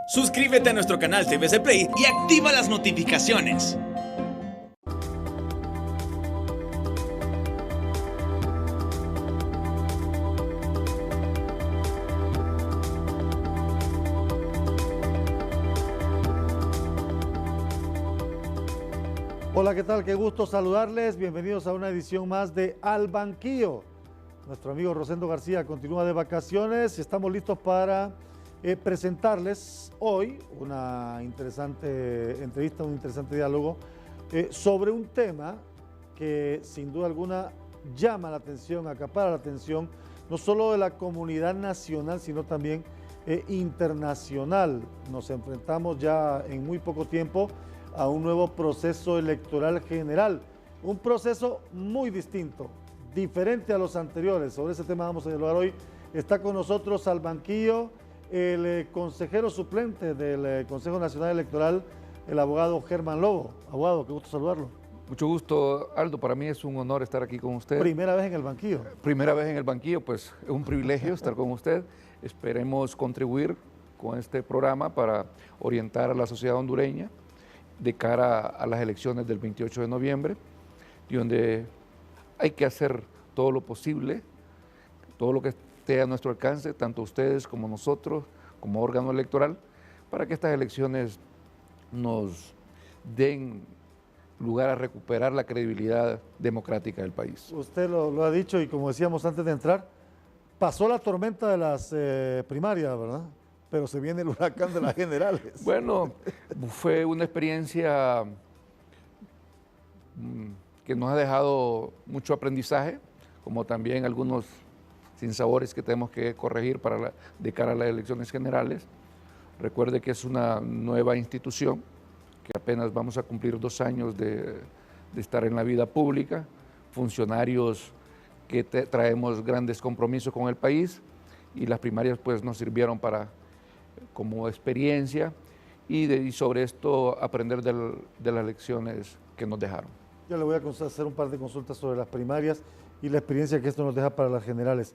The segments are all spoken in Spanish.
Suscríbete a nuestro canal TVC Play y activa las notificaciones. Hola, ¿qué tal? Qué gusto saludarles. Bienvenidos a una edición más de Al Banquillo. Nuestro amigo Rosendo García continúa de vacaciones y estamos listos para presentarles hoy una interesante entrevista, un interesante diálogo sobre un tema que sin duda alguna llama la atención, acapara la atención, no solo de la comunidad nacional, sino también internacional. Nos enfrentamos ya en muy poco tiempo a un nuevo proceso electoral general, un proceso muy distinto, diferente a los anteriores. Sobre ese tema vamos a dialogar hoy. Está con nosotros al banquillo el consejero suplente del Consejo Nacional Electoral, el abogado Germán Lobo. Abogado, qué gusto saludarlo. Mucho gusto, Aldo. Para mí es un honor estar aquí con usted. Primera vez en el banquillo. Primera vez en el banquillo, pues es un privilegio estar con usted. Esperemos contribuir con este programa para orientar a la sociedad hondureña de cara a las elecciones del 28 de noviembre, y donde hay que hacer todo lo posible, todo lo que esté a nuestro alcance, tanto ustedes como nosotros, como órgano electoral, para que estas elecciones nos den lugar a recuperar la credibilidad democrática del país. Usted lo ha dicho y como decíamos antes de entrar, pasó la tormenta de las primarias, ¿verdad? Pero se viene el huracán de las generales. Bueno, fue una experiencia que nos ha dejado mucho aprendizaje, como también algunos sinsabores que tenemos que corregir de cara a las elecciones generales. Recuerde que es una nueva institución, que apenas vamos a cumplir 2 años de estar en la vida pública, funcionarios que traemos grandes compromisos con el país, y las primarias pues nos sirvieron como experiencia y sobre esto aprender de las lecciones que nos dejaron. Yo le voy a hacer un par de consultas sobre las primarias y la experiencia que esto nos deja para las generales.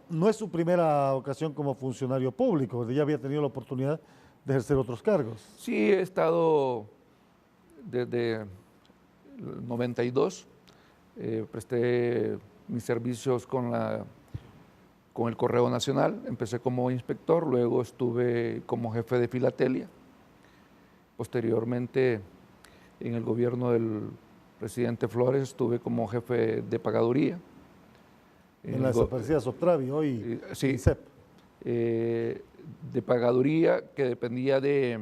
No es su primera ocasión como funcionario público, ya había tenido la oportunidad de ejercer otros cargos. Sí, he estado desde el 92, presté mis servicios con el Correo Nacional. Empecé como inspector, luego estuve como jefe de filatelia. Posteriormente, en el gobierno del presidente Flores, estuve como jefe de pagaduría. En la desaparecida Soptravi, hoy sí, INSEP. De pagaduría, que dependía de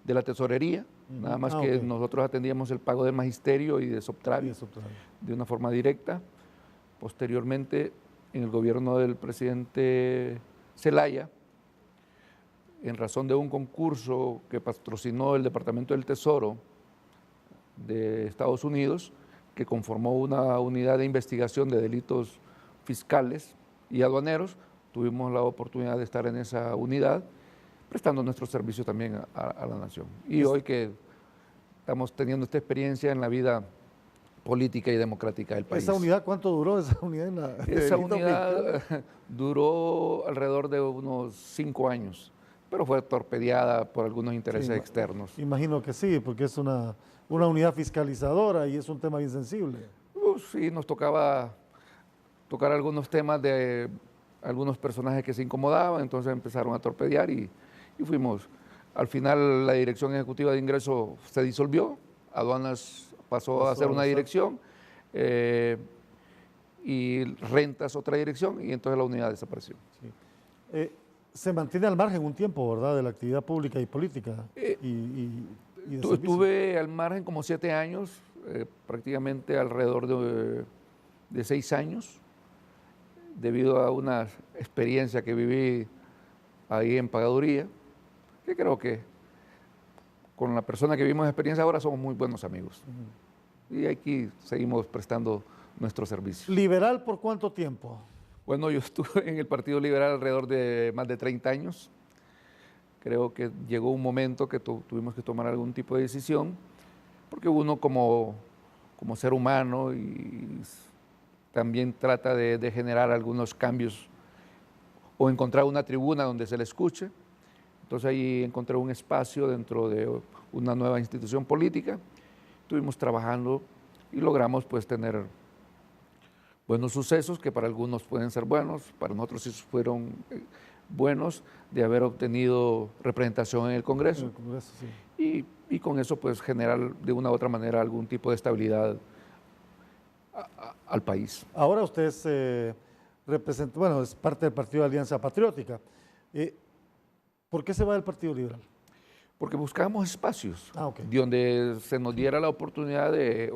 la tesorería, nada más que okay. Nosotros atendíamos el pago del magisterio y de Soptravi de una forma directa. Posteriormente, en el gobierno del presidente Zelaya, en razón de un concurso que patrocinó el Departamento del Tesoro de Estados Unidos, que conformó una unidad de investigación de delitos fiscales y aduaneros, tuvimos la oportunidad de estar en esa unidad, prestando nuestro servicio también a la nación. Y hoy que estamos teniendo esta experiencia en la vida política y democrática del país. ¿Esa unidad cuánto duró? Esa unidad Duró alrededor de unos 5 años, pero fue torpedeada por algunos intereses externos. Imagino que sí, porque es una unidad fiscalizadora y es un tema bien sensible. Sí, nos tocaba tocar algunos temas de algunos personajes que se incomodaban, entonces empezaron a torpedear y fuimos. Al final la Dirección Ejecutiva de Ingreso se disolvió, Aduanas pasó a ser una dirección y Rentas otra dirección, y entonces la unidad desapareció. Sí. Se mantiene al margen un tiempo, ¿verdad?, de la actividad pública y política. Estuve al margen como 7 años, prácticamente alrededor de 6 años, debido a una experiencia que viví ahí en pagaduría, que creo que con la persona que vivimos experiencia ahora somos muy buenos amigos. Y aquí seguimos prestando nuestro servicio. ¿Liberal por cuánto tiempo? Bueno, yo estuve en el Partido Liberal alrededor de más de 30 años. Creo que llegó un momento que tuvimos que tomar algún tipo de decisión, porque uno como ser humano y también trata de generar algunos cambios o encontrar una tribuna donde se le escuche. Entonces ahí encontré un espacio dentro de una nueva institución política. Estuvimos trabajando y logramos pues tener buenos sucesos que para algunos pueden ser buenos, para nosotros sí fueron buenos de haber obtenido representación en el Congreso. En el Congreso, sí. Y con eso pues generar de una u otra manera algún tipo de estabilidad al país. Ahora usted es, representa, bueno, es parte del Partido de Alianza Patriótica. ¿Por qué se va del Partido Liberal? Porque buscábamos espacios Okay. donde se nos diera la oportunidad de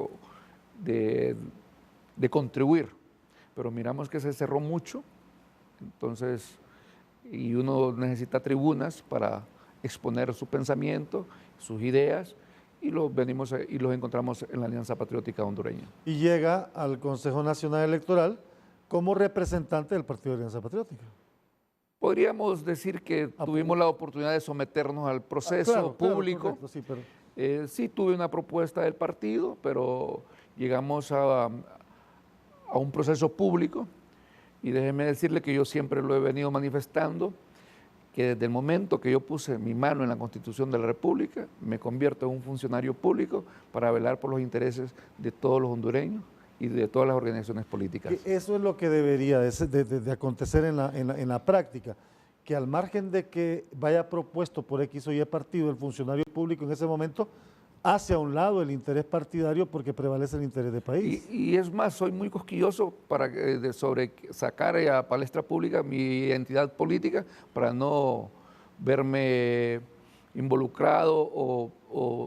contribuir, pero miramos que se cerró mucho, entonces, y uno necesita tribunas para exponer su pensamiento, sus ideas, y los encontramos en la Alianza Patriótica Hondureña. Y llega al Consejo Nacional Electoral como representante del Partido de Alianza Patriótica. Podríamos decir que tuvimos la oportunidad de someternos al proceso público. Claro, correcto, sí, pero... Sí tuve una propuesta del partido, pero llegamos a un proceso público y déjeme decirle que yo siempre lo he venido manifestando, que desde el momento que yo puse mi mano en la Constitución de la República, me convierto en un funcionario público para velar por los intereses de todos los hondureños y de todas las organizaciones políticas. Eso es lo que debería de acontecer en la práctica, que al margen de que vaya propuesto por X o Y partido, el funcionario público en ese momento hace a un lado el interés partidario porque prevalece el interés del país. Y es más, soy muy cosquilloso sobre sacar a palestra pública mi identidad política para no verme involucrado o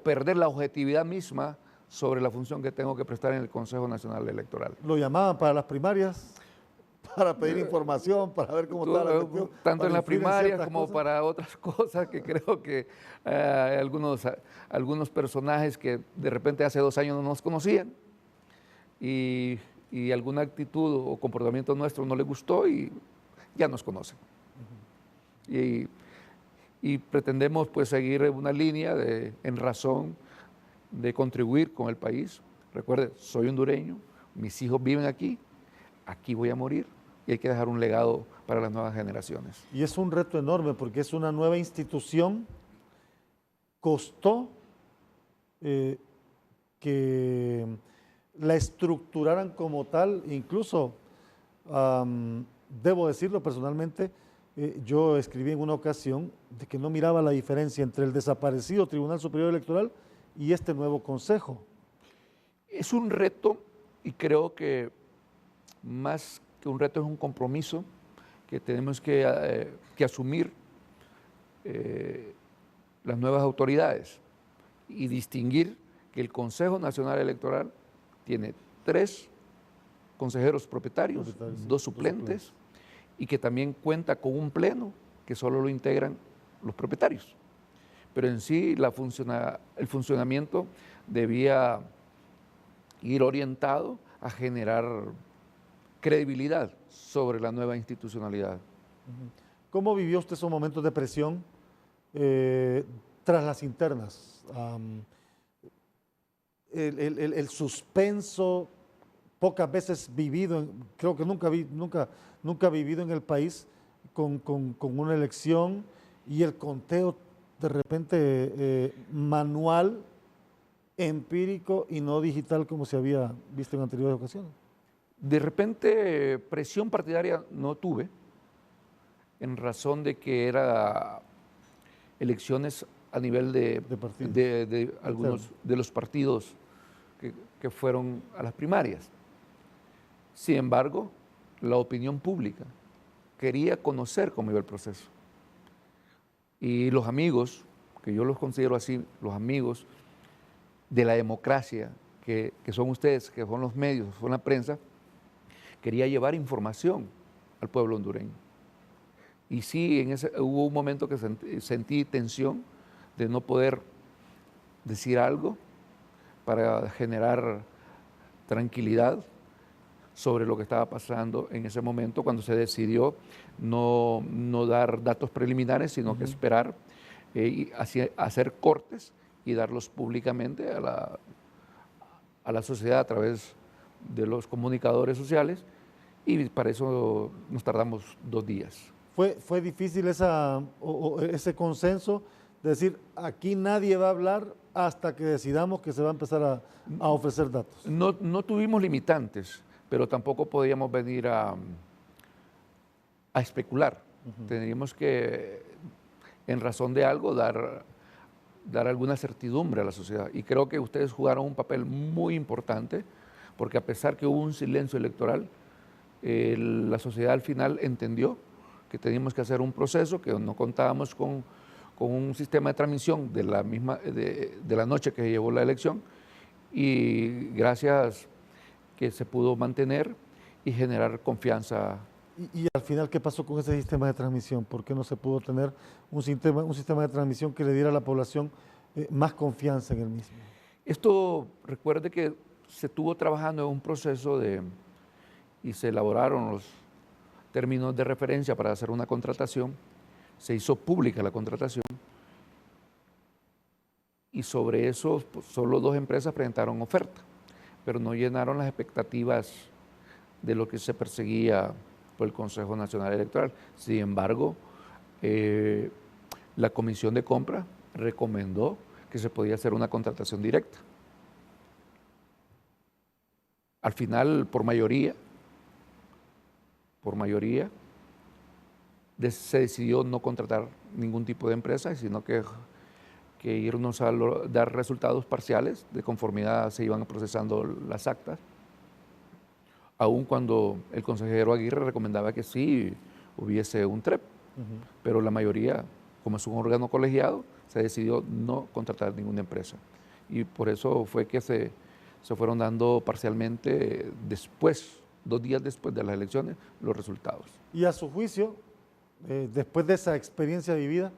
perder la objetividad misma sobre la función que tengo que prestar en el Consejo Nacional Electoral. ¿Lo llamaban para las primarias? Para pedir información, para ver cómo está la cuestión. Tanto en las primarias como para otras cosas que creo que algunos personajes que de repente hace 2 años no nos conocían y alguna actitud o comportamiento nuestro no les gustó y ya nos conocen. Y pretendemos pues seguir una línea en razón de contribuir con el país. Recuerde, soy hondureño, mis hijos viven aquí voy a morir y hay que dejar un legado para las nuevas generaciones. Y es un reto enorme porque es una nueva institución. Costó que la estructuraran como tal, incluso, debo decirlo personalmente, yo escribí en una ocasión de que no miraba la diferencia entre el desaparecido Tribunal Superior Electoral y este nuevo consejo. Es un reto y creo que más que un reto es un compromiso que tenemos que asumir las nuevas autoridades y distinguir que el Consejo Nacional Electoral tiene 3 consejeros propietarios, 2 suplentes, y que también cuenta con un pleno que solo lo integran los propietarios. Pero en sí el funcionamiento debía ir orientado a generar credibilidad sobre la nueva institucionalidad. ¿Cómo vivió usted esos momentos de presión tras las internas? El suspenso, pocas veces vivido, creo que nunca vivido en el país con una elección y el conteo de repente manual, empírico y no digital como se había visto en anteriores ocasiones. De repente presión partidaria no tuve, en razón de que era elecciones a nivel de algunos de los partidos que fueron a las primarias. Sin embargo, la opinión pública quería conocer cómo iba el proceso. Y los amigos, que yo los considero así, los amigos de la democracia, que son ustedes, que son los medios, son la prensa, quería llevar información al pueblo hondureño. Y sí, hubo un momento que sentí tensión de no poder decir algo para generar tranquilidad sobre lo que estaba pasando en ese momento cuando se decidió no dar datos preliminares, sino que esperar y hacer cortes y darlos públicamente a la sociedad a través de los comunicadores sociales, y para eso nos tardamos 2 días. fue difícil ese consenso de decir, aquí nadie va a hablar hasta que decidamos que se va a empezar a ofrecer datos. No tuvimos limitantes, pero tampoco podíamos venir a especular. Teníamos que, en razón de algo, dar alguna certidumbre a la sociedad. Y creo que ustedes jugaron un papel muy importante, porque a pesar que hubo un silencio electoral, la sociedad al final entendió que teníamos que hacer un proceso, que no contábamos con un sistema de transmisión de la noche que llevó la elección, y gracias que se pudo mantener y generar confianza. Y al final, ¿qué pasó con ese sistema de transmisión? ¿Por qué no se pudo tener un sistema de transmisión que le diera a la población más confianza en el mismo? Esto, recuerde que se estuvo trabajando en un proceso y se elaboraron los términos de referencia para hacer una contratación, se hizo pública la contratación, y sobre eso pues, solo 2 empresas presentaron oferta, pero no llenaron las expectativas de lo que se perseguía por el Consejo Nacional Electoral. Sin embargo, la Comisión de Compra recomendó que se podía hacer una contratación directa. Al final, por mayoría, se decidió no contratar ningún tipo de empresa, sino que irnos a dar resultados parciales, de conformidad se iban procesando las actas, aun cuando el consejero Aguirre recomendaba que sí hubiese un TREP, pero la mayoría, como es un órgano colegiado, se decidió no contratar ninguna empresa. Y por eso fue que se fueron dando parcialmente después, 2 días después de las elecciones, los resultados. Y a su juicio, después de esa experiencia vivida,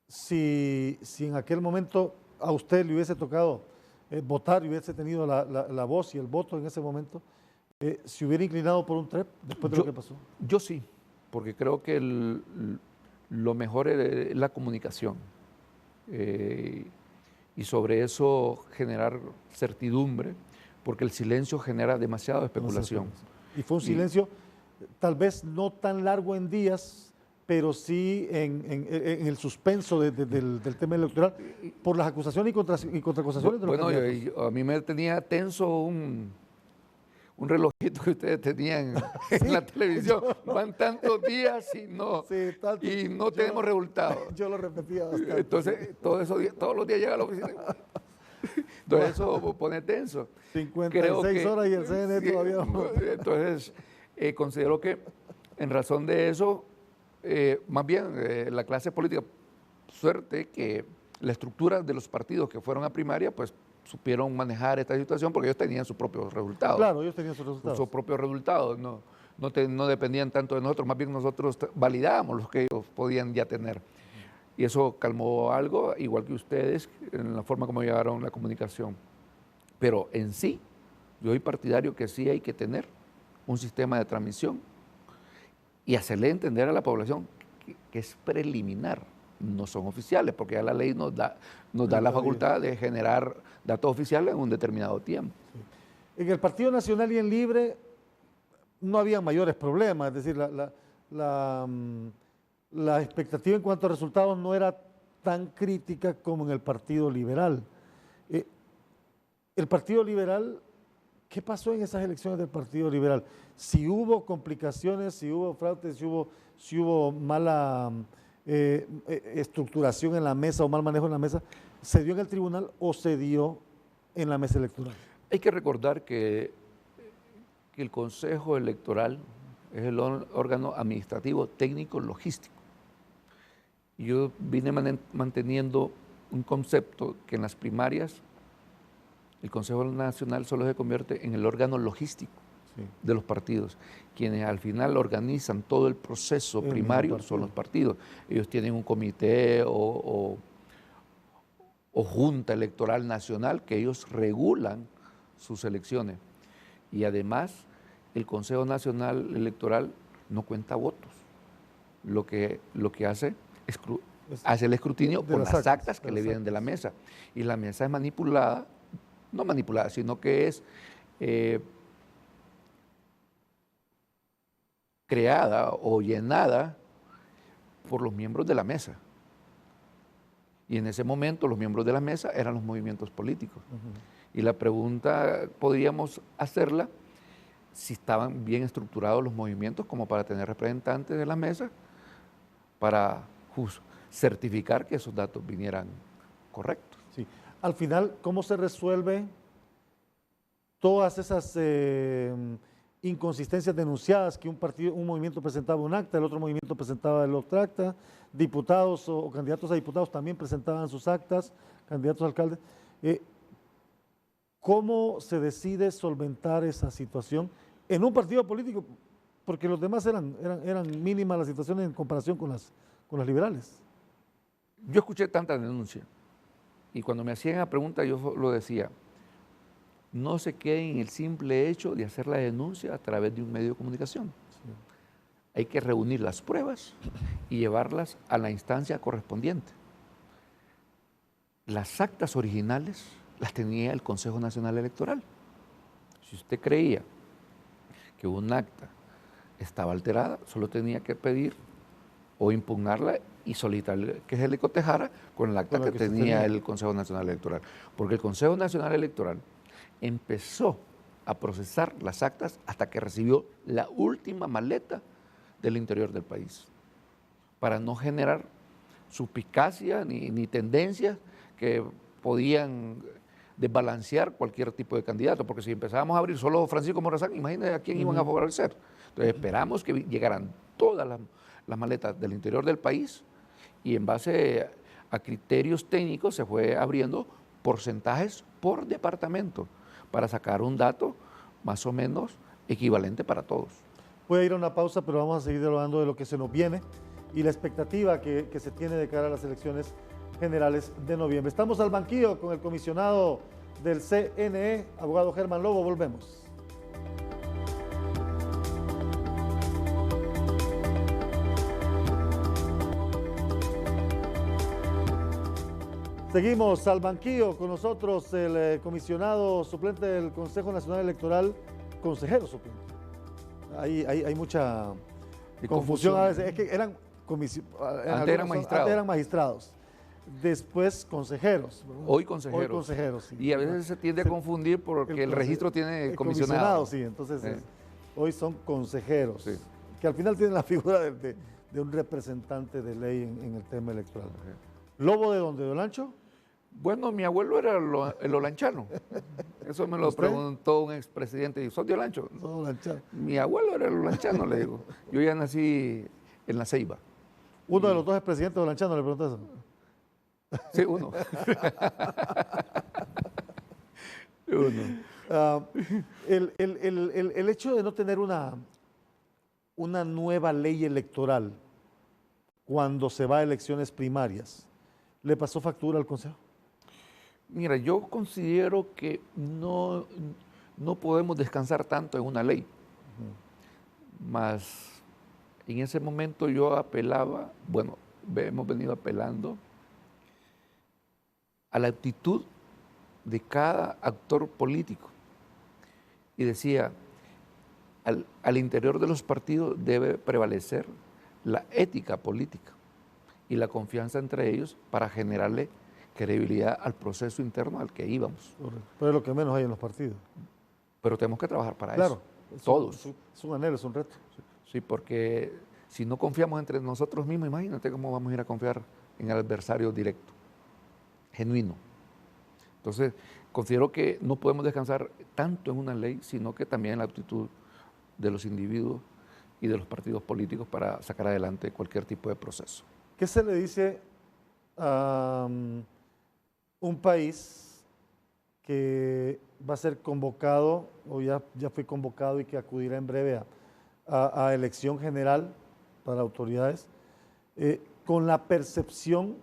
si en aquel momento a usted le hubiese tocado votar y hubiese tenido la voz y el voto en ese momento, ¿se hubiera inclinado por un TREP después de lo que pasó? Yo sí, porque creo que lo mejor es la comunicación, y sobre eso generar certidumbre, porque el silencio genera demasiada especulación. Y fue un silencio tal vez no tan largo en días, pero sí en el suspenso del tema electoral por las acusaciones y contraacusaciones de los candidatos. A mí me tenía tenso un relojito que ustedes tenían en la televisión. Van tantos días y no tenemos resultados. Yo lo repetía bastante. Entonces, todos los días llega a la oficina. Entonces eso pone tenso. 56 horas y el CNE todavía. Entonces, considero que en razón de eso, más bien la clase política, suerte que la estructura de los partidos que fueron a primaria, pues supieron manejar esta situación porque ellos tenían sus propios resultados. Claro, ellos tenían sus resultados. Sus propios resultados, no dependían tanto de nosotros, más bien nosotros validábamos los que ellos podían ya tener. Y eso calmó algo, igual que ustedes, en la forma como llevaron la comunicación. Pero en sí, yo soy partidario que sí hay que tener un sistema de transmisión y hacerle entender a la población que es preliminar, no son oficiales, porque ya la ley nos da la facultad de generar datos oficiales en un determinado tiempo. Sí. En el Partido Nacional y en Libre no había mayores problemas, es decir, la expectativa en cuanto a resultados no era tan crítica como en el Partido Liberal. El Partido Liberal, ¿qué pasó en esas elecciones del Partido Liberal? Si hubo complicaciones, si hubo fraude, si hubo mala estructuración en la mesa o mal manejo en la mesa, ¿se dio en el tribunal o se dio en la mesa electoral? Hay que recordar que el Consejo Electoral es el órgano administrativo, técnico, logístico. Yo vine manteniendo un concepto que en las primarias el Consejo Nacional solo se convierte en el órgano logístico de los partidos. Quienes al final organizan todo el proceso primario son los partidos. Ellos tienen un comité o junta electoral nacional que ellos regulan sus elecciones. Y además el Consejo Nacional Electoral no cuenta votos. Lo que hace hace el escrutinio por las actas que le vienen de la mesa. Y la mesa es manipulada, no manipulada, sino que es creada o llenada por los miembros de la mesa. Y en ese momento los miembros de la mesa eran los movimientos políticos. Y la pregunta podríamos hacerla si estaban bien estructurados los movimientos como para tener representantes de la mesa para certificar que esos datos vinieran correctos. Sí. Al final, ¿cómo se resuelve todas esas inconsistencias denunciadas que un movimiento presentaba un acta, el otro movimiento presentaba el otro acta, diputados o candidatos a diputados también presentaban sus actas, candidatos a alcaldes? ¿Cómo se decide solventar esa situación en un partido político? Porque los demás eran mínimas las situaciones en comparación con las liberales. Yo escuché tantas denuncias y cuando me hacían la pregunta yo lo decía, no se quede en el simple hecho de hacer la denuncia a través de un medio de comunicación. Sí. Hay que reunir las pruebas y llevarlas a la instancia correspondiente. Las actas originales las tenía el Consejo Nacional Electoral. Si usted creía que un acta estaba alterada, solo tenía que pedir o impugnarla y solicitar que se le cotejara con el acta que tenía el Consejo Nacional Electoral. Porque el Consejo Nacional Electoral empezó a procesar las actas hasta que recibió la última maleta del interior del país, para no generar suspicacia ni tendencias que podían desbalancear cualquier tipo de candidato, porque si empezábamos a abrir solo Francisco Morazán, imagínense a quién iban a favorecer. Entonces esperamos que llegaran todas las maletas del interior del país y en base a criterios técnicos se fue abriendo porcentajes por departamento para sacar un dato más o menos equivalente para todos. Voy a ir a una pausa, pero vamos a seguir hablando de lo que se nos viene y la expectativa que se tiene de cara a las elecciones generales de noviembre. Estamos al banquillo con el comisionado del CNE, abogado Germán Lobo. Volvemos. Seguimos al banquillo con nosotros el comisionado suplente del Consejo Nacional Electoral, consejero suplente. Hay mucha confusión a veces. Es que antes eran magistrados. Después consejeros. Hoy consejeros. Hoy consejeros, sí. Y a veces se tiende a confundir porque el registro tiene comisionado. Sí, entonces hoy son consejeros, sí, que al final tienen la figura de un representante de ley en el tema electoral. ¿Lobo de dónde? ¿De Olancho? Bueno, mi abuelo era el olanchano. Eso me lo preguntó un expresidente. ¿Sos de Olancho? Mi abuelo era el olanchano, le digo. Yo ya nací en La Ceiba. ¿Uno de los dos expresidentes de Olanchano le preguntó eso? Sí, uno. El hecho de no tener una nueva ley electoral cuando se va a elecciones primarias, ¿le pasó factura al Consejo? Mira, yo considero que no podemos descansar tanto en una ley. Mas en ese momento yo apelaba, bueno, hemos venido apelando a la actitud de cada actor político. Y decía, al interior de los partidos debe prevalecer la ética política y la confianza entre ellos para generarle credibilidad al proceso interno al que íbamos. Pero es lo que menos hay en los partidos. Pero tenemos que trabajar para eso. Claro, todos. Es un anhelo, es un reto. Sí, porque si no confiamos entre nosotros mismos, imagínate cómo vamos a ir a confiar en el adversario directo, genuino. Entonces, considero que no podemos descansar tanto en una ley, sino que también en la actitud de los individuos y de los partidos políticos para sacar adelante cualquier tipo de proceso. ¿Qué se le dice a un país que va a ser convocado, o ya fue convocado y que acudirá en breve a elección general para autoridades, con la percepción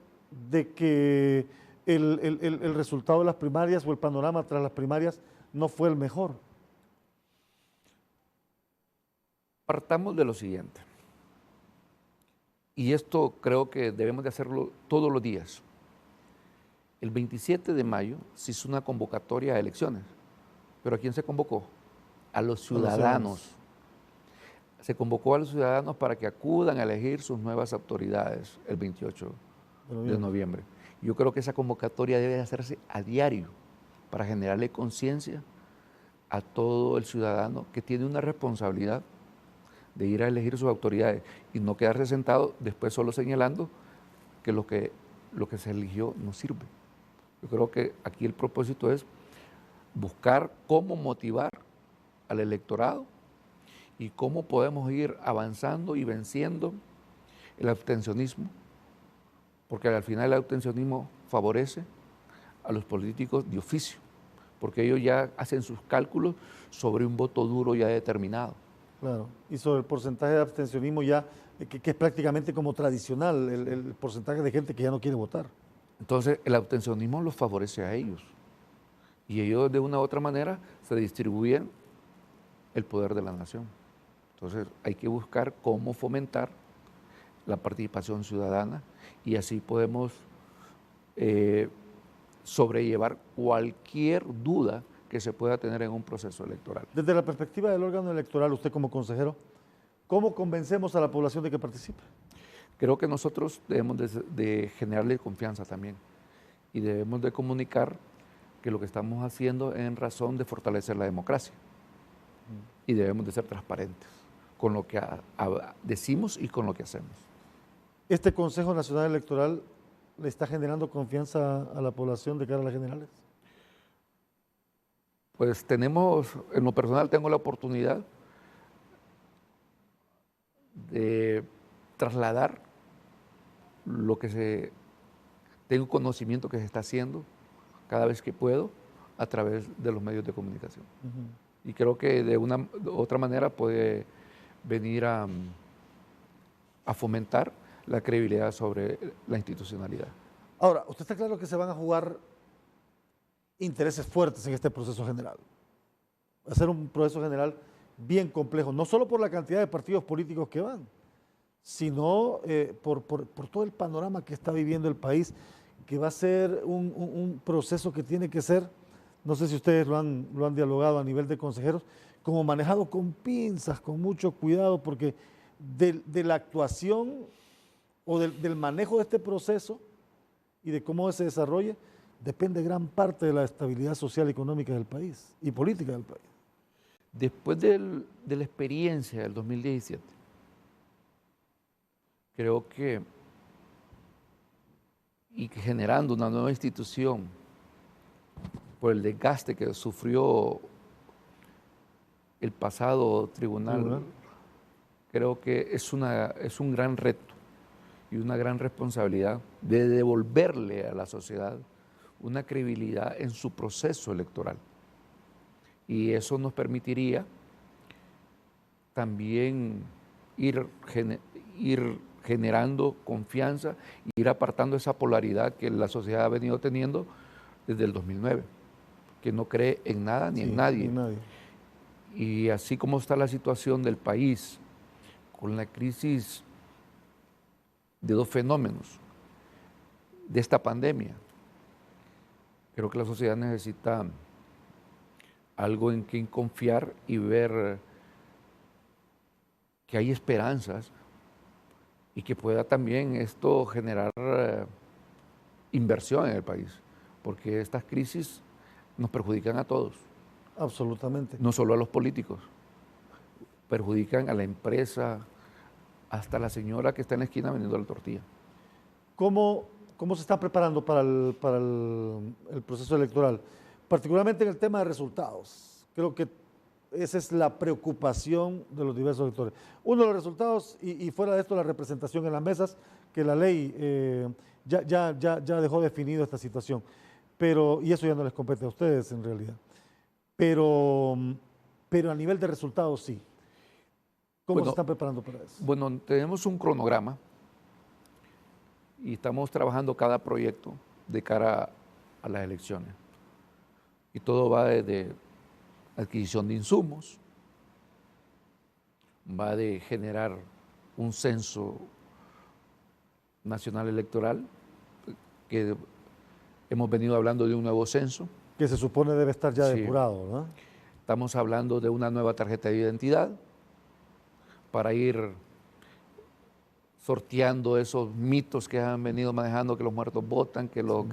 de que el resultado de las primarias o el panorama tras las primarias no fue el mejor? Partamos de lo siguiente, y esto creo que debemos de hacerlo todos los días. El 27 de mayo se hizo una convocatoria a elecciones, pero ¿a quién se convocó? A los ciudadanos. se convocó a los ciudadanos para que acudan a elegir sus nuevas autoridades el 28 de noviembre. Yo creo que esa convocatoria debe hacerse a diario para generarle conciencia a todo el ciudadano que tiene una responsabilidad de ir a elegir sus autoridades y no quedarse sentado después solo señalando que lo que se eligió no sirve. Yo creo que aquí el propósito es buscar cómo motivar al electorado y cómo podemos ir avanzando y venciendo el abstencionismo, porque al final el abstencionismo favorece a los políticos de oficio, porque ellos ya hacen sus cálculos sobre un voto duro ya determinado. Claro, y sobre el porcentaje de abstencionismo ya, que es prácticamente como tradicional, el porcentaje de gente que ya no quiere votar. Entonces el abstencionismo los favorece a ellos y ellos de una u otra manera se distribuyen el poder de la nación. Entonces hay que buscar cómo fomentar la participación ciudadana y así podemos sobrellevar cualquier duda que se pueda tener en un proceso electoral. Desde la perspectiva del órgano electoral, usted como consejero, ¿cómo convencemos a la población de que participe? Creo que nosotros debemos de generarle confianza también y debemos de comunicar que lo que estamos haciendo es en razón de fortalecer la democracia y debemos de ser transparentes con lo que decimos y con lo que hacemos. ¿Este Consejo Nacional Electoral le está generando confianza a la población de cara a las generales? Pues tenemos, en lo personal tengo la oportunidad de trasladar lo que tengo conocimiento que se está haciendo cada vez que puedo a través de los medios de comunicación. Y creo que de una u otra manera puede venir a fomentar la credibilidad sobre la institucionalidad. Ahora, usted está claro que se van a jugar intereses fuertes en este proceso general. Va a ser un proceso general bien complejo, no solo por la cantidad de partidos políticos que van, sino por todo el panorama que está viviendo el país, que va a ser un proceso que tiene que ser, no sé si ustedes lo han dialogado a nivel de consejeros, como manejado con pinzas, con mucho cuidado, porque de la actuación o del manejo de este proceso y de cómo se desarrolle, depende gran parte de la estabilidad social y económica del país y política del país. Después de la experiencia del 2017, creo que generando una nueva institución por el desgaste que sufrió el pasado tribunal, creo que es un gran reto y una gran responsabilidad de devolverle a la sociedad una credibilidad en su proceso electoral. Y eso nos permitiría también ir generando confianza, ir apartando esa polaridad que la sociedad ha venido teniendo desde el 2009, que no cree en nada ni en nadie. Y así como está la situación del país, con la crisis de dos fenómenos de esta pandemia, creo que la sociedad necesita algo en quien confiar y ver que hay esperanzas y que pueda también esto generar inversión en el país, porque estas crisis nos perjudican a todos. Absolutamente. No solo a los políticos, perjudican a la empresa, hasta la señora que está en la esquina vendiendo la tortilla. ¿Cómo se está preparando para el proceso electoral? Particularmente en el tema de resultados. Creo que esa es la preocupación de los diversos sectores. Uno de los resultados, y fuera de esto la representación en las mesas, que la ley ya dejó definido esta situación, y eso ya no les compete a ustedes en realidad. Pero a nivel de resultados sí. ¿Cómo se están preparando para eso? Bueno, tenemos un cronograma y estamos trabajando cada proyecto de cara a las elecciones. Y todo va desde adquisición de insumos, va de generar un censo nacional electoral, que hemos venido hablando de un nuevo censo. Que se supone debe estar ya depurado, ¿no? Estamos hablando de una nueva tarjeta de identidad, para ir sorteando esos mitos que han venido manejando, que los muertos votan, que los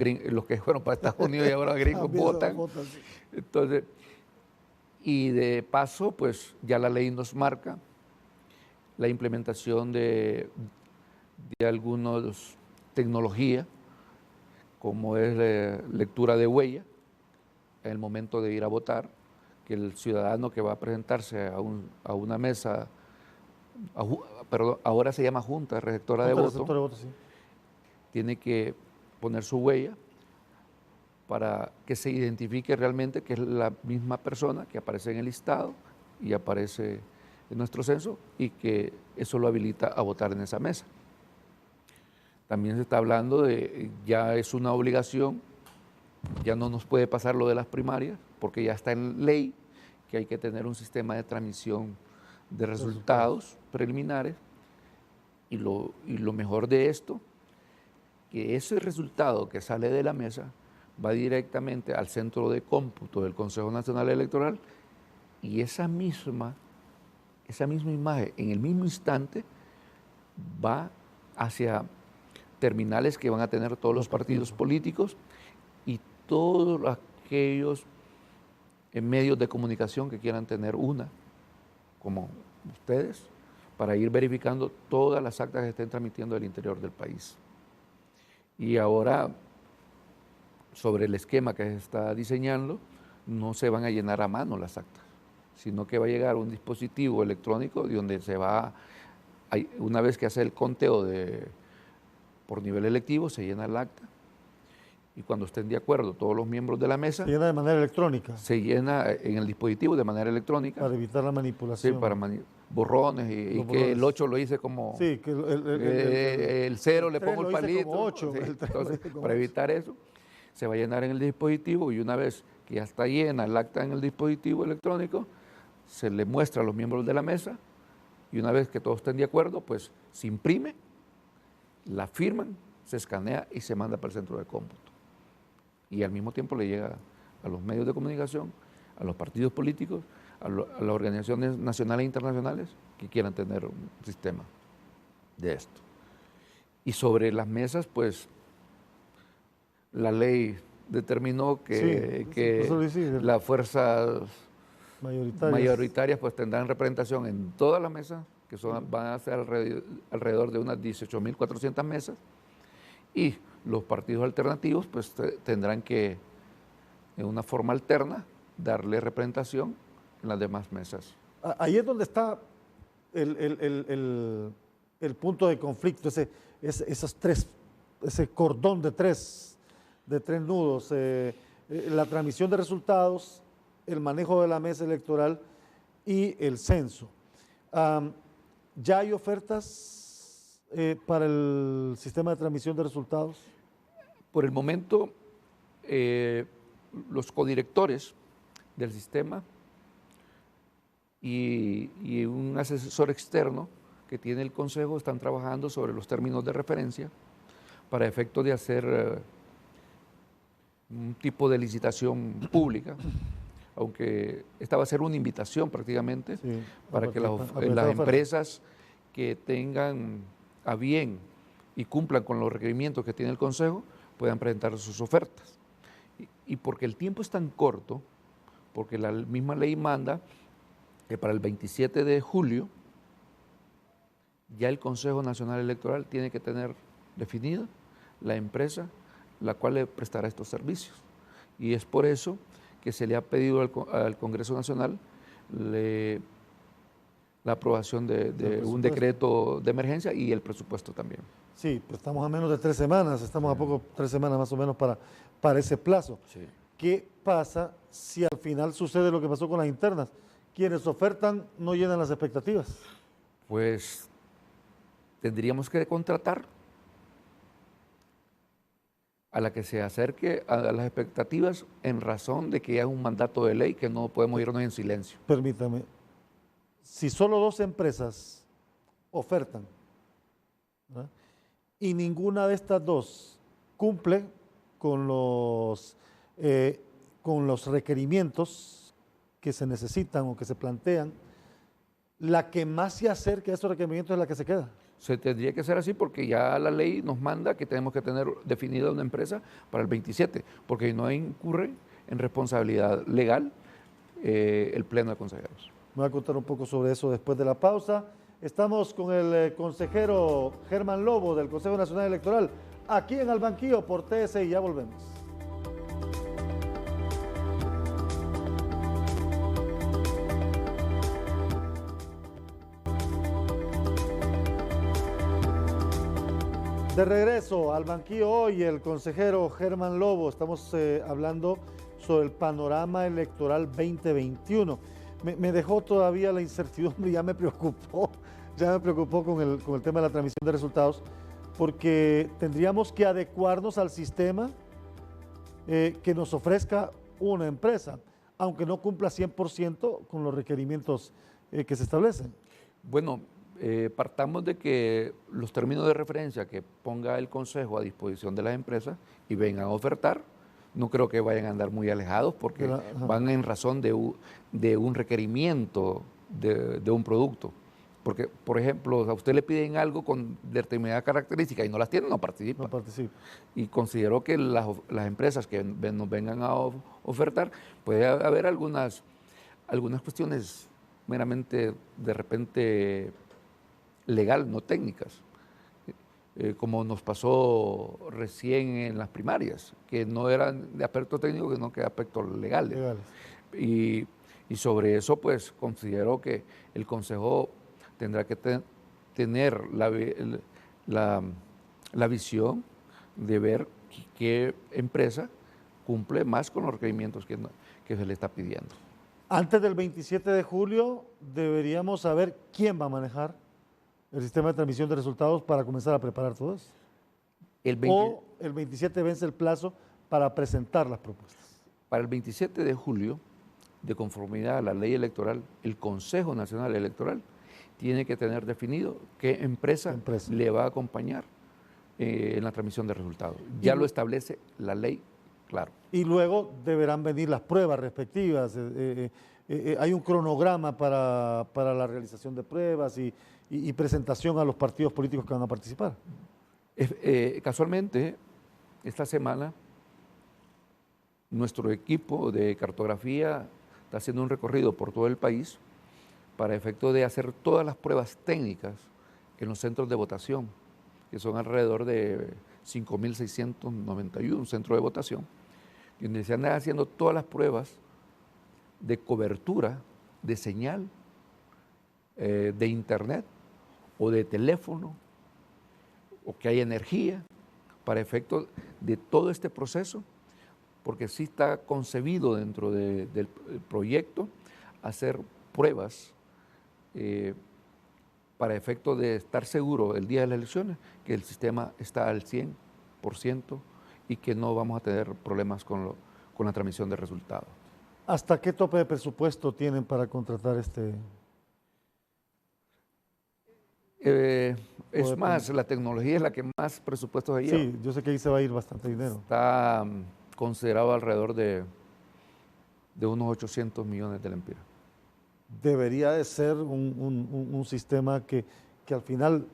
que fueron para Estados Unidos y ahora gringos votan. Sí. Entonces, y de paso, pues ya la ley nos marca la implementación de algunas tecnologías, como es lectura de huella, en el momento de ir a votar, que el ciudadano que va a presentarse a una mesa, pero ahora se llama Junta Receptora de Voto, Sí. tiene que poner su huella para que se identifique realmente que es la misma persona que aparece en el listado y aparece en nuestro censo y que eso lo habilita a votar en esa mesa. También se está hablando de, ya es una obligación, ya no nos puede pasar lo de las primarias, porque ya está en ley que hay que tener un sistema de transmisión de resultados preliminares, y lo mejor de esto, que ese resultado que sale de la mesa va directamente al centro de cómputo del Consejo Nacional Electoral, y esa misma imagen en el mismo instante va hacia terminales que van a tener todos los partidos políticos y todos aquellos medios de comunicación que quieran tener una, como ustedes, para ir verificando todas las actas que estén transmitiendo del interior del país. Y ahora, sobre el esquema que se está diseñando, no se van a llenar a mano las actas, sino que va a llegar un dispositivo electrónico donde se va, una vez que hace el conteo por nivel electivo, se llena el acta, y cuando estén de acuerdo todos los miembros de la mesa, Se llena de manera electrónica. se llena en el dispositivo de manera electrónica. Para evitar la manipulación. Sí, para borrones, y que el 8 lo hice como... Sí, que el 0 le 3 pongo el lo hice palito. como 8, Sí, el 3 entonces, lo hice como para 8. evitar eso, se va a llenar en el dispositivo, y una vez que ya está llena el acta en el dispositivo electrónico, se le muestra a los miembros de la mesa, y una vez que todos estén de acuerdo, pues se imprime, la firman, se escanea y se manda para el centro de cómputo. Y al mismo tiempo le llega a los medios de comunicación, a los partidos políticos, a las organizaciones nacionales e internacionales que quieran tener un sistema de esto. Y sobre las mesas, pues la ley determinó que las fuerzas mayoritarias pues tendrán representación en todas las mesas, que van a ser alrededor de unas 18.400 mesas, y los partidos alternativos pues tendrán que, en una forma alterna, darle representación en las demás mesas. Ahí es donde está el punto de conflicto, ese cordón de tres nudos, la transmisión de resultados, el manejo de la mesa electoral y el censo. ¿Ya hay ofertas para el sistema de transmisión de resultados? Por el momento, los codirectores del sistema y un asesor externo que tiene el Consejo están trabajando sobre los términos de referencia para efecto de hacer un tipo de licitación pública, aunque esta va a ser una invitación prácticamente, sí, para que las empresas que tengan a bien y cumplan con los requerimientos que tiene el Consejo puedan presentar sus ofertas. Y porque el tiempo es tan corto, porque la misma ley manda que para el 27 de julio ya el Consejo Nacional Electoral tiene que tener definida la empresa la cual le prestará estos servicios. Y es por eso que se le ha pedido al Congreso Nacional la aprobación de un decreto de emergencia y el presupuesto también. Sí, pues estamos a menos de 3 semanas, estamos a poco 3 semanas más o menos para ese plazo. Sí. ¿Qué pasa si al final sucede lo que pasó con las internas? Quienes ofertan no llenan las expectativas. Pues tendríamos que contratar a la que se acerque a las expectativas en razón de que hay un mandato de ley que no podemos irnos en silencio. Permítame, si solo 2 empresas ofertan, ¿verdad?, y ninguna de estas 2 cumple con los requerimientos que se necesitan o que se plantean, la que más se acerque a estos requerimientos es la que se queda. Se tendría que hacer así porque ya la ley nos manda que tenemos que tener definida una empresa para el 27, porque no incurre en responsabilidad legal el Pleno de Consejeros. Me voy a contar un poco sobre eso después de la pausa. Estamos con el consejero Germán Lobo del Consejo Nacional Electoral, aquí en Al Banquillo por TSI. Ya volvemos. De regreso al banquillo hoy, el consejero Germán Lobo. Estamos hablando sobre el panorama electoral 2021. Me dejó todavía la incertidumbre, ya me preocupó con el tema de la transmisión de resultados, porque tendríamos que adecuarnos al sistema que nos ofrezca una empresa, aunque no cumpla 100% con los requerimientos que se establecen. Bueno, partamos de que los términos de referencia que ponga el Consejo a disposición de las empresas y vengan a ofertar, no creo que vayan a andar muy alejados porque van en razón de un requerimiento de un producto. Porque, por ejemplo, a usted le piden algo con determinadas características y no las tiene, no participa. No participa. Y considero que las empresas que nos vengan a ofertar, puede haber algunas cuestiones meramente, de repente, legal, no técnicas, como nos pasó recién en las primarias, que no eran de aspecto técnico, sino que de aspectos legales. Y sobre eso, pues, considero que el Consejo tendrá que tener la visión de ver qué empresa cumple más con los requerimientos que se le está pidiendo. Antes del 27 de julio deberíamos saber quién va a manejar el sistema de transmisión de resultados para comenzar a preparar todo eso. O el 27 vence el plazo para presentar las propuestas. Para el 27 de julio, de conformidad a la ley electoral, el Consejo Nacional Electoral tiene que tener definido qué empresa le va a acompañar en la transmisión de resultados. Ya lo establece la ley, claro. Y luego deberán venir las pruebas respectivas. Hay un cronograma para la realización de pruebas y presentación a los partidos políticos que van a participar. Casualmente, esta semana, nuestro equipo de cartografía está haciendo un recorrido por todo el país para efecto de hacer todas las pruebas técnicas en los centros de votación, que son alrededor de 5.691 centros de votación, donde se andan haciendo todas las pruebas de cobertura de señal de internet o de teléfono, o que haya energía, para efecto de todo este proceso, porque sí está concebido dentro del proyecto hacer pruebas para efecto de estar seguro el día de las elecciones que el sistema está al 100% y que no vamos a tener problemas con la transmisión de resultados. ¿Hasta qué tope de presupuesto tienen para contratar este? Es más, la tecnología es la que más presupuestos hay. Sí, yo sé que ahí se va a ir bastante dinero. Está considerado alrededor de unos 800 millones de lempiras. Debería de ser un sistema que al final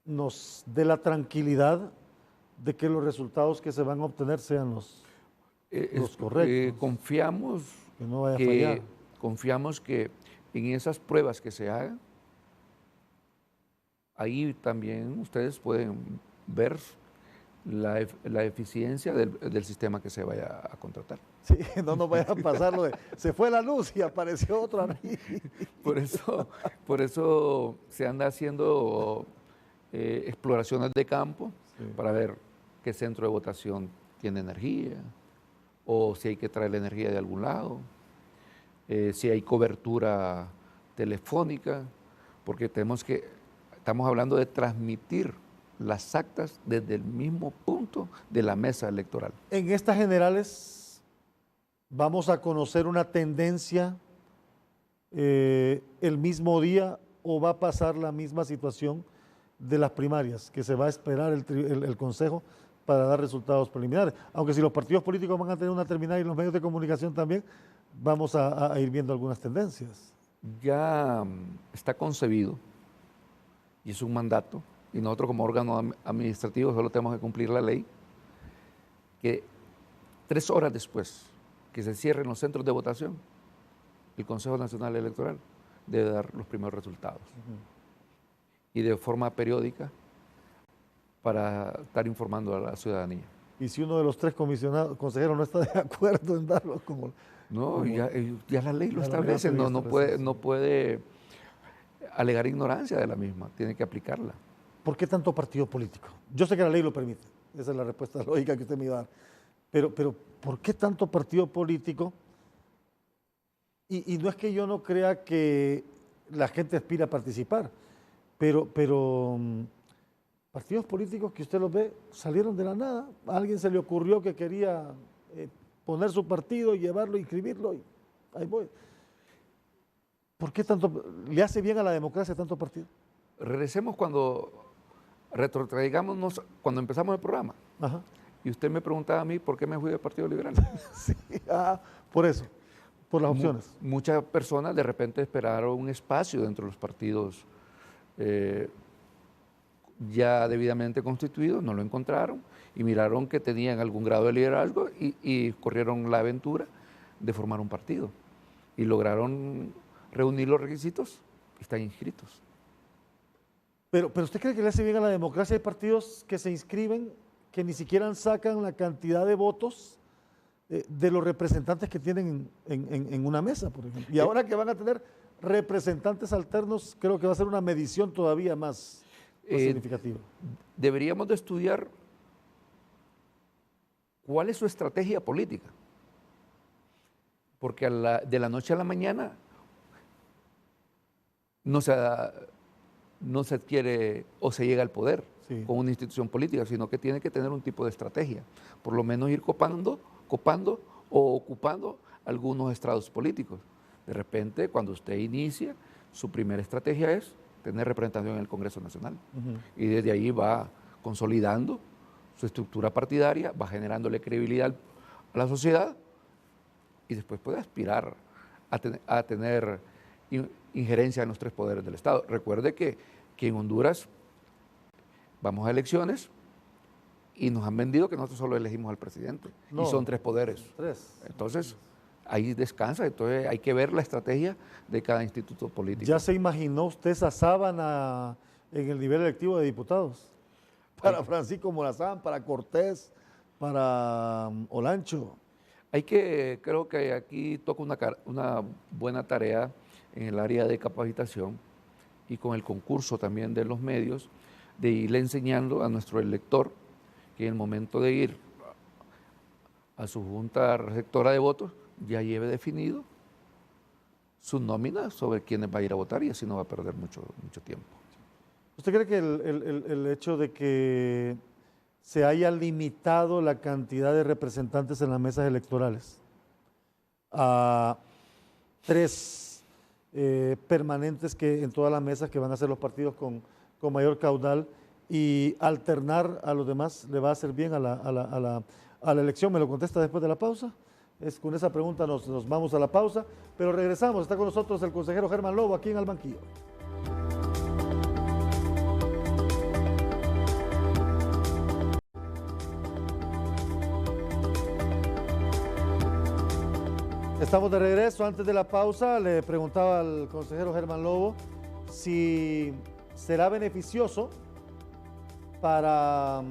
nos dé la tranquilidad de que los resultados que se van a obtener sean los correctos. Confiamos que no vaya a fallar. Confiamos que en esas pruebas que se hagan, ahí también ustedes pueden ver la eficiencia del sistema que se vaya a contratar. Sí, no nos vaya a pasar lo de se fue la luz y apareció otro ahí. Por eso se anda haciendo exploraciones de campo para ver qué centro de votación tiene energía o si hay que traer la energía de algún lado, si hay cobertura telefónica, porque estamos hablando de transmitir las actas desde el mismo punto de la mesa electoral. En estas generales vamos a conocer una tendencia el mismo día o va a pasar la misma situación de las primarias, que se va a esperar el Consejo para dar resultados preliminares. Aunque si los partidos políticos van a tener una terminal y los medios de comunicación también, vamos a ir viendo algunas tendencias. ya está concebido y es un mandato, y nosotros como órgano administrativo solo tenemos que cumplir la ley, que 3 horas después que se cierren los centros de votación, el Consejo Nacional Electoral debe dar los primeros resultados. Y de forma periódica para estar informando a la ciudadanía. Y si uno de los 3 consejeros no está de acuerdo en darlo como... No, ya la ley lo establece, no puede alegar ignorancia de la misma, tiene que aplicarla. ¿Por qué tanto partido político? Yo sé que la ley lo permite, esa es la respuesta lógica que usted me iba a dar, pero ¿por qué tanto partido político? Y no es que yo no crea que la gente aspira a participar, pero partidos políticos que usted los ve salieron de la nada. A alguien se le ocurrió que quería poner su partido, llevarlo, inscribirlo, y ahí voy. ¿Por qué tanto? ¿Le hace bien a la democracia tanto partido? Regresemos retrotraigámonos cuando empezamos el programa. Ajá. Y usted me preguntaba a mí por qué me fui del Partido Liberal. Sí, por eso, por las opciones. Muchas personas de repente esperaron un espacio dentro de los partidos ya debidamente constituidos, no lo encontraron y miraron que tenían algún grado de liderazgo y corrieron la aventura de formar un partido. Y lograron reunir los requisitos y están inscritos. Pero ¿usted cree que le hace bien a la democracia? Hay partidos que se inscriben que ni siquiera sacan la cantidad de votos de los representantes que tienen en una mesa, por ejemplo. Y ahora que van a tener representantes alternos, creo que va a ser una medición todavía más significativa. Deberíamos de estudiar cuál es su estrategia política. Porque de la noche a la mañana no se adquiere o se llega al poder con una institución política, sino que tiene que tener un tipo de estrategia. Por lo menos ir copando o ocupando algunos estrados políticos. De repente, cuando usted inicia, su primera estrategia es tener representación en el Congreso Nacional. Y desde ahí va consolidando su estructura partidaria, va generándole credibilidad a la sociedad y después puede aspirar a tener injerencia en los 3 poderes del Estado. Recuerde que en Honduras vamos a elecciones y nos han vendido que nosotros solo elegimos al presidente. No, y son 3 poderes. 3. Entonces, ahí descansa. Entonces, hay que ver la estrategia de cada instituto político. ¿Ya se imaginó usted esa sábana en el nivel electivo de diputados? Para Francisco Morazán, para Cortés, para Olancho. Creo que aquí toca una buena tarea en el área de capacitación y con el concurso también de los medios, de irle enseñando a nuestro elector que en el momento de ir a su junta receptora de votos ya lleve definido su nómina sobre quiénes va a ir a votar y así no va a perder mucho tiempo. ¿Usted cree que el hecho de que se haya limitado la cantidad de representantes en las mesas electorales a 3 permanentes que en todas las mesas que van a ser los partidos con mayor caudal y alternar a los demás le va a hacer bien a la elección? ¿Me lo contesta después de la pausa? Con esa pregunta nos vamos a la pausa, pero regresamos. Está con nosotros el consejero Germán Lobo aquí en Al Banquillo. Estamos de regreso. Antes de la pausa le preguntaba al consejero Germán Lobo si será beneficioso para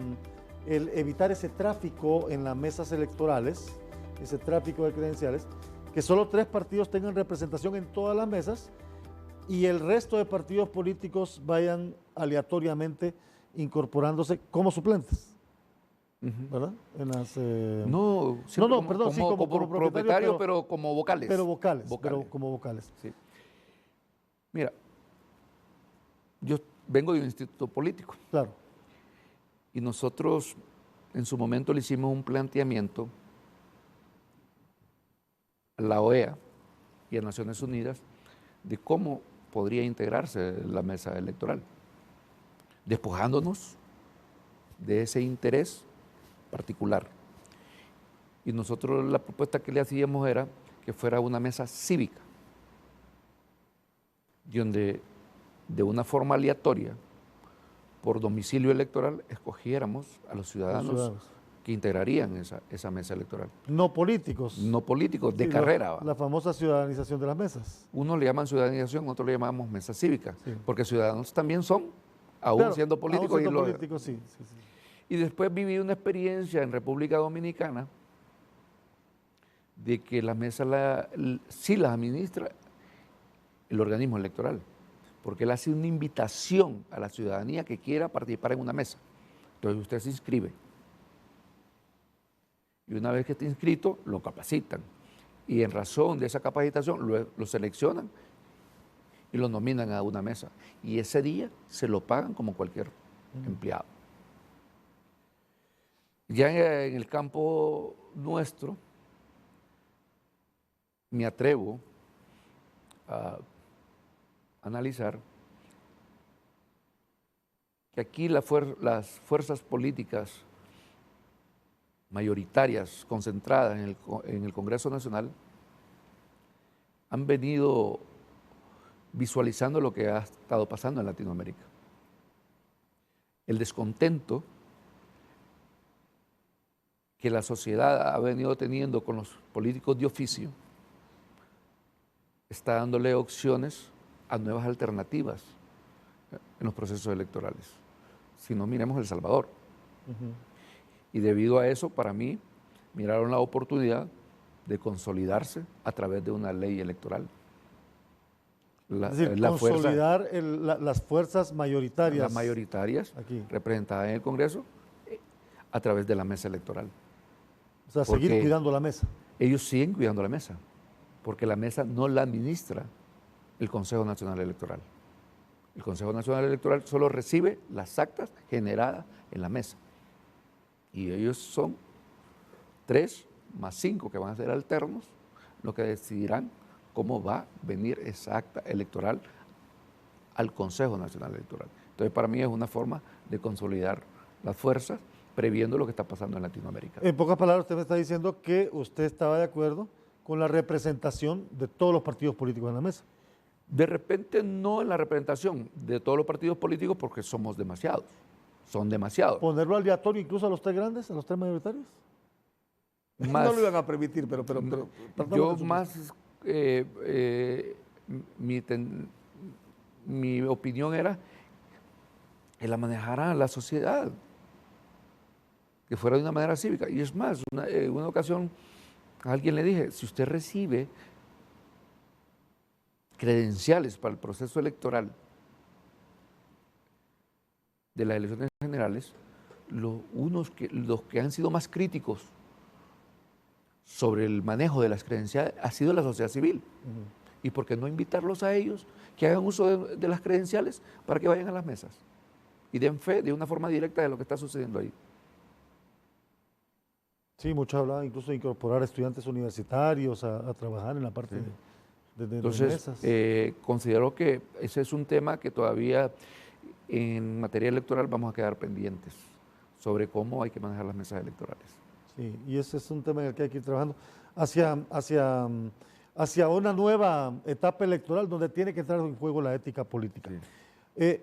evitar ese tráfico en las mesas electorales, ese tráfico de credenciales, que solo 3 partidos tengan representación en todas las mesas y el resto de partidos políticos vayan aleatoriamente incorporándose como suplentes. ¿Verdad? En las, como propietario, pero como vocales. Pero como vocales. Sí. Mira, yo vengo de un instituto político. Claro. Y nosotros en su momento le hicimos un planteamiento a la OEA y a Naciones Unidas de cómo podría integrarse la mesa electoral, despojándonos de ese interés particular. Y nosotros la propuesta que le hacíamos era que fuera una mesa cívica, donde de una forma aleatoria, por domicilio electoral, escogiéramos a los ciudadanos que integrarían esa mesa electoral. No políticos. No políticos, de Sí, carrera. la famosa ciudadanización de las mesas. Uno le llaman ciudadanización, otro le llamamos mesa cívica, Sí. porque ciudadanos también son, aún Claro, siendo políticos. aún siendo políticos, sí. Y después viví una experiencia en República Dominicana de que la mesa sí las administra el organismo electoral, porque él hace una invitación a la ciudadanía que quiera participar en una mesa. Entonces usted se inscribe. Y una vez que esté inscrito, lo capacitan. Y en razón de esa capacitación, lo seleccionan y lo nominan a una mesa. Y ese día se lo pagan como cualquier empleado. Ya en el campo nuestro, me atrevo a analizar que aquí las fuerzas políticas mayoritarias concentradas en el Congreso Nacional han venido visualizando lo que ha estado pasando en Latinoamérica. El descontento que la sociedad ha venido teniendo con los políticos de oficio está dándole opciones a nuevas alternativas en los procesos electorales. Si no, miremos El Salvador. Y debido a eso, para mí, miraron la oportunidad de consolidarse a través de una ley electoral. Es decir, consolidar las fuerzas mayoritarias. Las mayoritarias aquí, representadas en el Congreso a través de la mesa electoral. O sea, seguir cuidando la mesa. Ellos siguen cuidando la mesa, porque la mesa no la administra el Consejo Nacional Electoral. El Consejo Nacional Electoral solo recibe las actas generadas en la mesa. Y ellos son 3 más 5 que van a ser alternos los que decidirán cómo va a venir esa acta electoral al Consejo Nacional Electoral. Entonces, para mí es una forma de consolidar las fuerzas, previendo lo que está pasando en Latinoamérica. En pocas palabras, usted me está diciendo que usted estaba de acuerdo con la representación de todos los partidos políticos en la mesa. De repente no en la representación de todos los partidos políticos porque somos demasiados, son demasiados. ¿Ponerlo aleatorio incluso a los 3 grandes, a los 3 mayoritarios? Más, no lo iban a permitir, pero yo más, mi opinión era que la manejara la sociedad, que fuera de una manera cívica. Y es más, en una ocasión a alguien le dije, si usted recibe credenciales para el proceso electoral de las elecciones generales, los que han sido más críticos sobre el manejo de las credenciales ha sido la sociedad civil. ¿Y por qué no invitarlos a ellos que hagan uso de las credenciales para que vayan a las mesas y den fe de una forma directa de lo que está sucediendo ahí? Sí, muchos hablaban incluso de incorporar estudiantes universitarios a trabajar en la parte de Entonces, mesas. considero que ese es un tema que todavía en materia electoral vamos a quedar pendientes sobre cómo hay que manejar las mesas electorales. Sí, y ese es un tema en el que hay que ir trabajando hacia una nueva etapa electoral donde tiene que entrar en juego la ética política. Sí.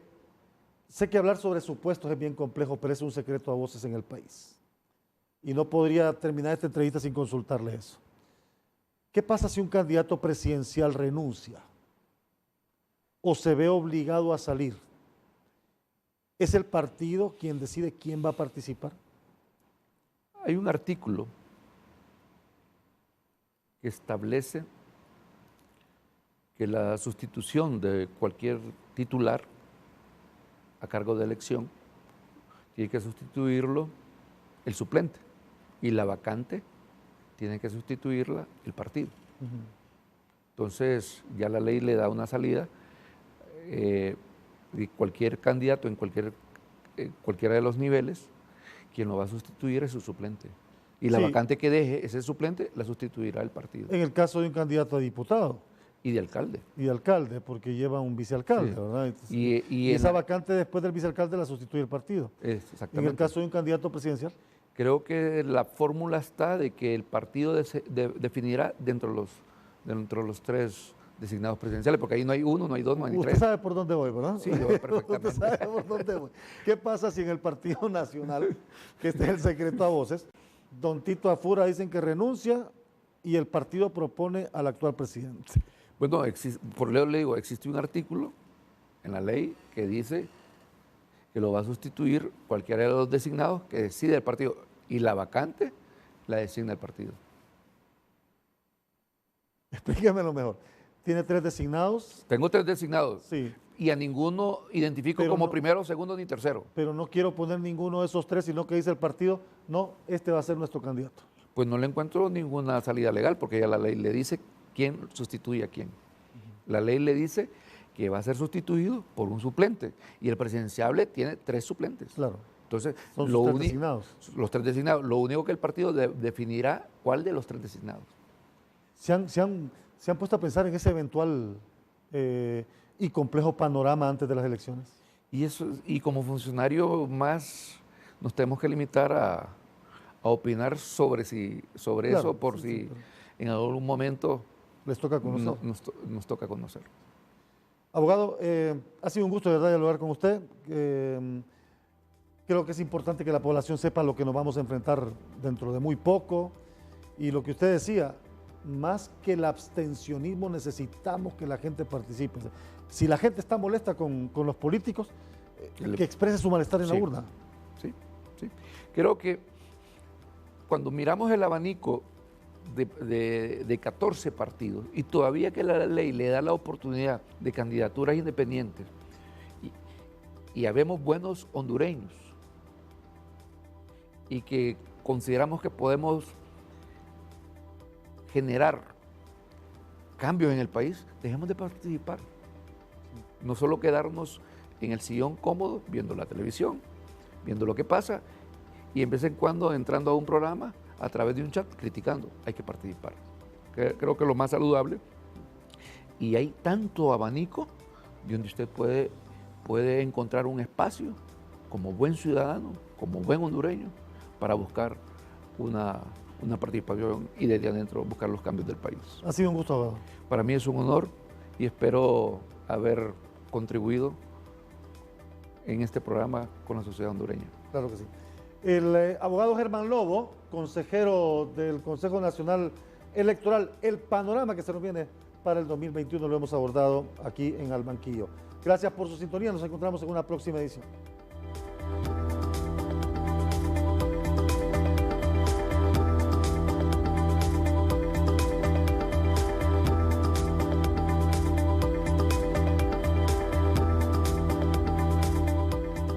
Sé que hablar sobre supuestos es bien complejo, pero es un secreto a voces en el país. Y no podría terminar esta entrevista sin consultarle eso. ¿Qué pasa si un candidato presidencial renuncia o se ve obligado a salir? ¿Es el partido quien decide quién va a participar? Hay un artículo que establece que la sustitución de cualquier titular a cargo de elección tiene que sustituirlo el suplente y la vacante tiene que sustituirla el partido. Entonces ya la ley le da una salida y cualquier candidato en cualquiera de los niveles, quien lo va a sustituir es su suplente. Y la vacante que deje ese suplente la sustituirá el partido. En el caso de un candidato a diputado. Y de alcalde. Y de alcalde, porque lleva un vicealcalde, ¿verdad? Entonces, y esa vacante después del vicealcalde la sustituye el partido. Exactamente. En el caso de un candidato presidencial. Creo que la fórmula está de que el partido definirá dentro de los 3 designados presidenciales, porque ahí no hay uno, no hay dos, no hay ni Usted tres. sabe por dónde voy, ¿verdad? Sí, yo perfectamente. Usted sabe por dónde voy. ¿Qué pasa si en el Partido Nacional, que este es el secreto a voces, don Tito Afura dicen que renuncia y el partido propone al actual presidente? Bueno, por leo le digo, existe un artículo en la ley que dice que lo va a sustituir cualquiera de los designados que decide el partido, y la vacante la designa el partido. Explíquemelo mejor. ¿Tiene 3 designados? Tengo 3 designados. Sí. Y a ninguno identifico Pero como no- primero, segundo ni tercero. Pero no quiero poner ninguno de esos 3, sino que dice el partido, no, este va a ser nuestro candidato. Pues no le encuentro ninguna salida legal, porque ya la ley le dice quién sustituye a quién. La ley le dice que va a ser sustituido por un suplente, y el presidenciable tiene 3 suplentes. Claro. Entonces, Son sus 3 designados. los 3 designados. Lo único que el partido definirá cuál de los 3 designados. ¿Se han puesto a pensar en ese eventual y complejo panorama antes de las elecciones? Y como funcionario más nos tenemos que limitar a opinar sobre Claro, eso, por sí, si sí, en algún momento Les toca conocer. nos toca conocer. Abogado, ha sido un gusto de verdad dialogar con usted. Creo que es importante que la población sepa lo que nos vamos a enfrentar dentro de muy poco. Y lo que usted decía, más que el abstencionismo necesitamos que la gente participe. Si la gente está molesta con los políticos, que exprese su malestar en la Sí. urna. Sí, sí. Creo que cuando miramos el abanico de 14 partidos, y todavía que la ley le da la oportunidad de candidaturas independientes, y habemos buenos hondureños, y que consideramos que podemos generar cambios en el país, dejemos de participar. No solo quedarnos en el sillón cómodo viendo la televisión, viendo lo que pasa, y en vez en cuando entrando a un programa a través de un chat criticando. Hay que participar. Creo que es lo más saludable. Y hay tanto abanico donde usted puede encontrar un espacio como buen ciudadano, como buen hondureño, para buscar una participación y desde adentro buscar los cambios del país. Ha sido un gusto, abogado. Para mí es un honor y espero haber contribuido en este programa con la sociedad hondureña. Claro que sí. El abogado Germán Lobo, consejero del Consejo Nacional Electoral, el panorama que se nos viene para el 2021 lo hemos abordado aquí en Al Banquillo. Gracias por su sintonía, nos encontramos en una próxima edición.